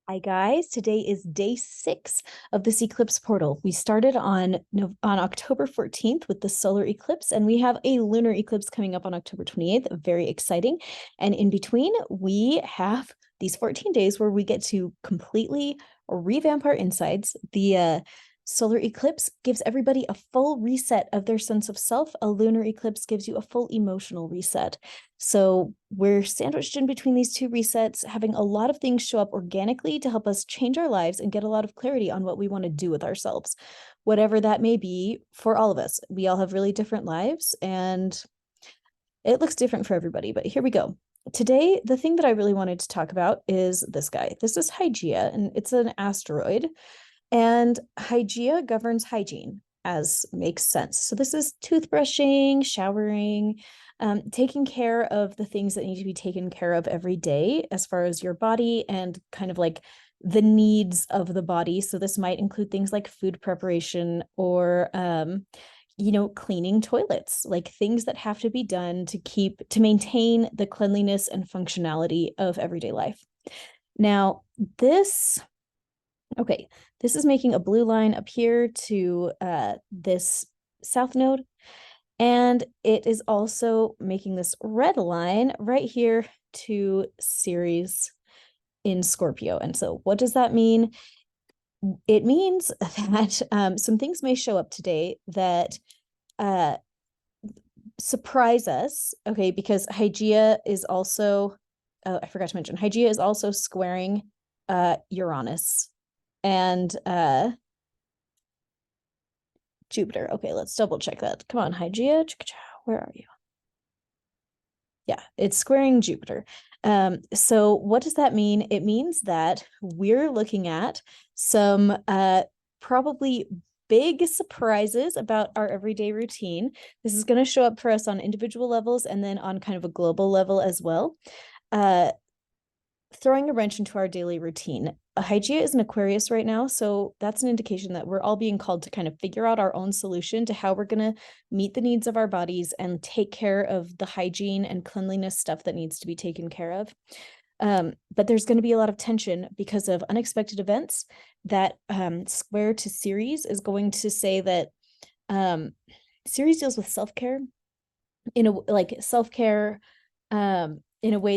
Hi guys, today is day 6 of this eclipse portal. We started on October 14th with the solar eclipse, and we have a lunar eclipse coming up on October 28th. Very exciting. And in between, we have these 14 days where we get to completely revamp our insides. The solar eclipse gives everybody a full reset of their sense of self. A lunar eclipse gives you a full emotional reset. So we're sandwiched in between these two resets, having a lot of things show up organically to help us change our lives and get a lot of clarity on what we want to do with ourselves, whatever that may be for all of us. We all have really different lives and it looks different for everybody, but here we go. Today, the thing that I really wanted to talk about is this guy. This is Hygeia, and it's an asteroid. And Hygeia governs hygiene, as makes sense. So this is toothbrushing, showering, taking care of the things that need to be taken care of every day as far as your body and kind of like the needs of the body. So this might include things like food preparation or cleaning toilets, like things that have to be done to maintain the cleanliness and functionality of everyday life. Now, this is making a blue line up here to this south node, and it is also making this red line right here to Ceres in Scorpio. And so what does that mean? It means that some things may show up today that surprise us, okay, because Hygeia is also, I forgot to mention, Hygeia is also squaring Uranus and Jupiter. Okay, let's double check that. Come on, Hygeia, where are you? Yeah, it's squaring Jupiter. So what does that mean? It means that we're looking at some probably big surprises about our everyday routine. This is going to show up for us on individual levels and then on kind of a global level as well. Throwing a wrench into our daily routine. Hygeia is an Aquarius right now, so that's an indication that we're all being called to kind of figure out our own solution to how we're going to meet the needs of our bodies and take care of the hygiene and cleanliness stuff that needs to be taken care of. But there's going to be a lot of tension because of unexpected events. That square to Ceres is going to say that Ceres deals with self-care in a way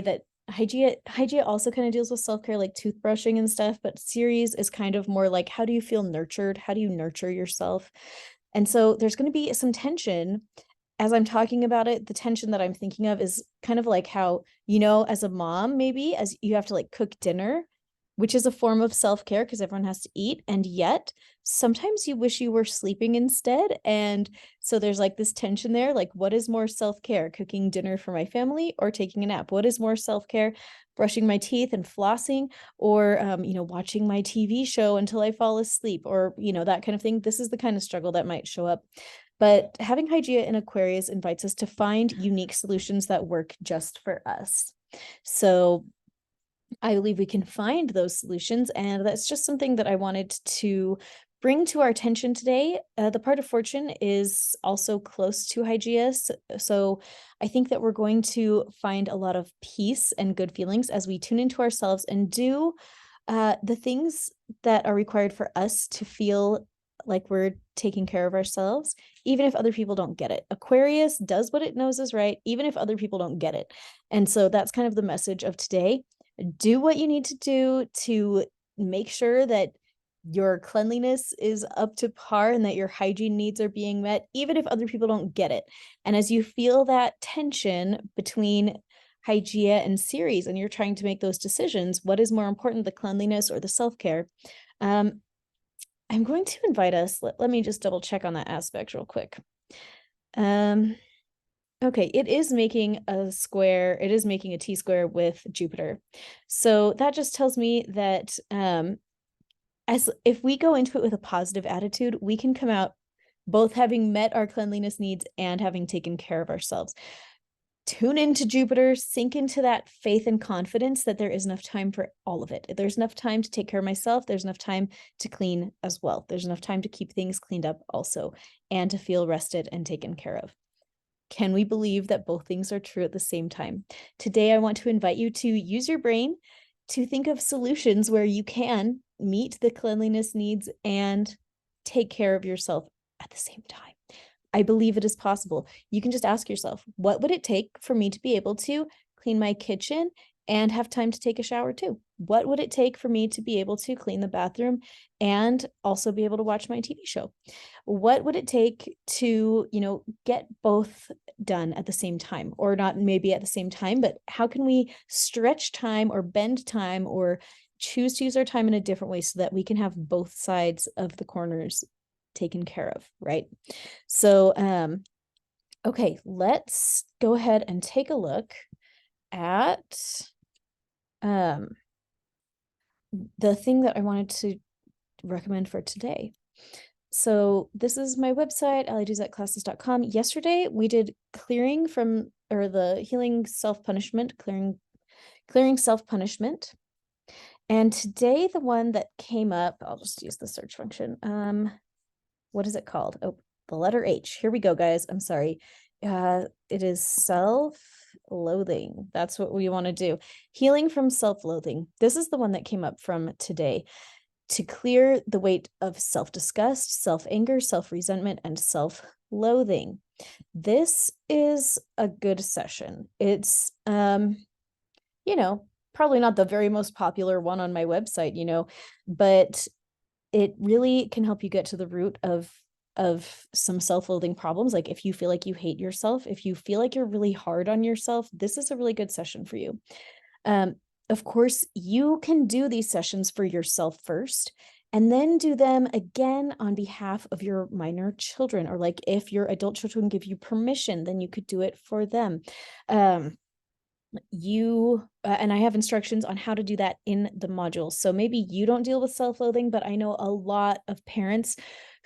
that Hygeia also kind of deals with self-care, like toothbrushing and stuff, but Ceres is kind of more like, how do you feel nurtured? How do you nurture yourself? And so there's going to be some tension as I'm talking about it. The tension that I'm thinking of is kind of like how, as a mom, maybe as you have to like cook dinner, which is a form of self-care because everyone has to eat. And yet sometimes you wish you were sleeping instead. And so there's like this tension there, like what is more self-care, cooking dinner for my family or taking a nap? What is more self-care, brushing my teeth and flossing, or, watching my TV show until I fall asleep, or, that kind of thing. This is the kind of struggle that might show up. But having Hygeia in Aquarius invites us to find unique solutions that work just for us. So I believe we can find those solutions, and that's just something that I wanted to bring to our attention today. The part of fortune is also close to Hygeia, so I think that we're going to find a lot of peace and good feelings as we tune into ourselves and do the things that are required for us to feel like we're taking care of ourselves, even if other people don't get it. Aquarius does what it knows is right, even if other people don't get it. And so that's kind of the message of today. Do what you need to do to make sure that your cleanliness is up to par and that your hygiene needs are being met, even if other people don't get it. And as you feel that tension between Hygeia and Ceres, and you're trying to make those decisions, what is more important, the cleanliness or the self-care? I'm going to invite us, let me just double check on that aspect real quick. Okay, it is making a square, it is making a T-square with Jupiter. So that just tells me that as if we go into it with a positive attitude, we can come out both having met our cleanliness needs and having taken care of ourselves. Tune into Jupiter, sink into that faith and confidence that there is enough time for all of it. There's enough time to take care of myself. There's enough time to clean as well. There's enough time to keep things cleaned up also, and to feel rested and taken care of. Can we believe that both things are true at the same time? Today, I want to invite you to use your brain to think of solutions where you can meet the cleanliness needs and take care of yourself at the same time. I believe it is possible. You can just ask yourself, what would it take for me to be able to clean my kitchen and have time to take a shower too? What would it take for me to be able to clean the bathroom and also be able to watch my TV show? What would it take to, get both done at the same time, or not maybe at the same time, but how can we stretch time or bend time or choose to use our time in a different way so that we can have both sides of the corners taken care of, right? So, okay, let's go ahead and take a look at the thing that I wanted to recommend for today. So this is my website, allydozetclasses.com. Yesterday we did clearing from, or the healing self-punishment, clearing self-punishment. And today the one that came up, I'll just use the search function. What is it called? Oh, the letter H. Here we go, guys. I'm sorry. It is self-loathing. That's what we want to do. Healing from self-loathing. This is the one that came up from today. To clear the weight of self-disgust, self-anger, self-resentment, and self-loathing. This is a good session. It's, probably not the very most popular one on my website, but it really can help you get to the root of some self-loathing problems. Like if you feel like you hate yourself, if you feel like you're really hard on yourself, this is a really good session for you. Of course, you can do these sessions for yourself first, and then do them again on behalf of your minor children, or like if your adult children give you permission, then you could do it for them. And I have instructions on how to do that in the modules. So maybe you don't deal with self-loathing, but I know a lot of parents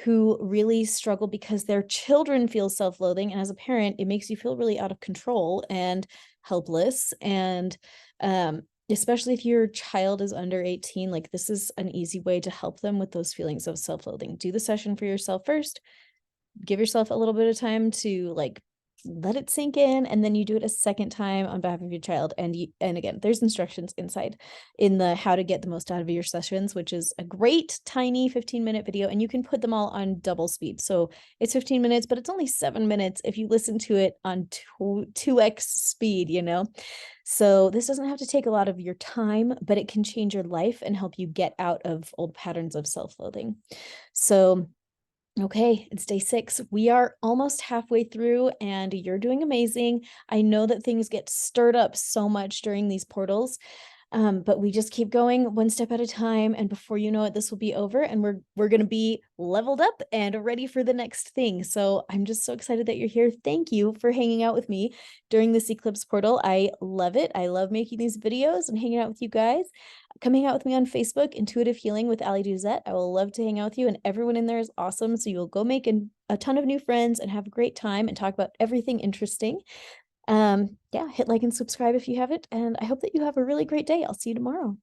who really struggle because their children feel self-loathing. And as a parent, it makes you feel really out of control and helpless. And especially if your child is under 18, like this is an easy way to help them with those feelings of self-loathing. Do the session for yourself first. Give yourself a little bit of time to let it sink in, and then you do it a second time on behalf of your child. And again, there's instructions inside in the how to get the most out of your sessions, which is a great tiny 15-minute video, and you can put them all on double speed. So it's 15 minutes, but it's only 7 minutes if you listen to it on 2x speed, So this doesn't have to take a lot of your time, but it can change your life and help you get out of old patterns of self-loathing. So okay, it's day 6. We are almost halfway through and you're doing amazing. I know that things get stirred up so much during these portals, but we just keep going one step at a time. And before you know it, this will be over and we're going to be leveled up and ready for the next thing. So I'm just so excited that you're here. Thank you for hanging out with me during this Eclipse portal. I love it. I love making these videos and hanging out with you guys. Come hang out with me on Facebook, Intuitive Healing with Ally Duzette. I will love to hang out with you, and everyone in there is awesome. So you'll go make a ton of new friends and have a great time and talk about everything interesting. Yeah, hit like and subscribe if you haven't, and I hope that you have a really great day. I'll see you tomorrow.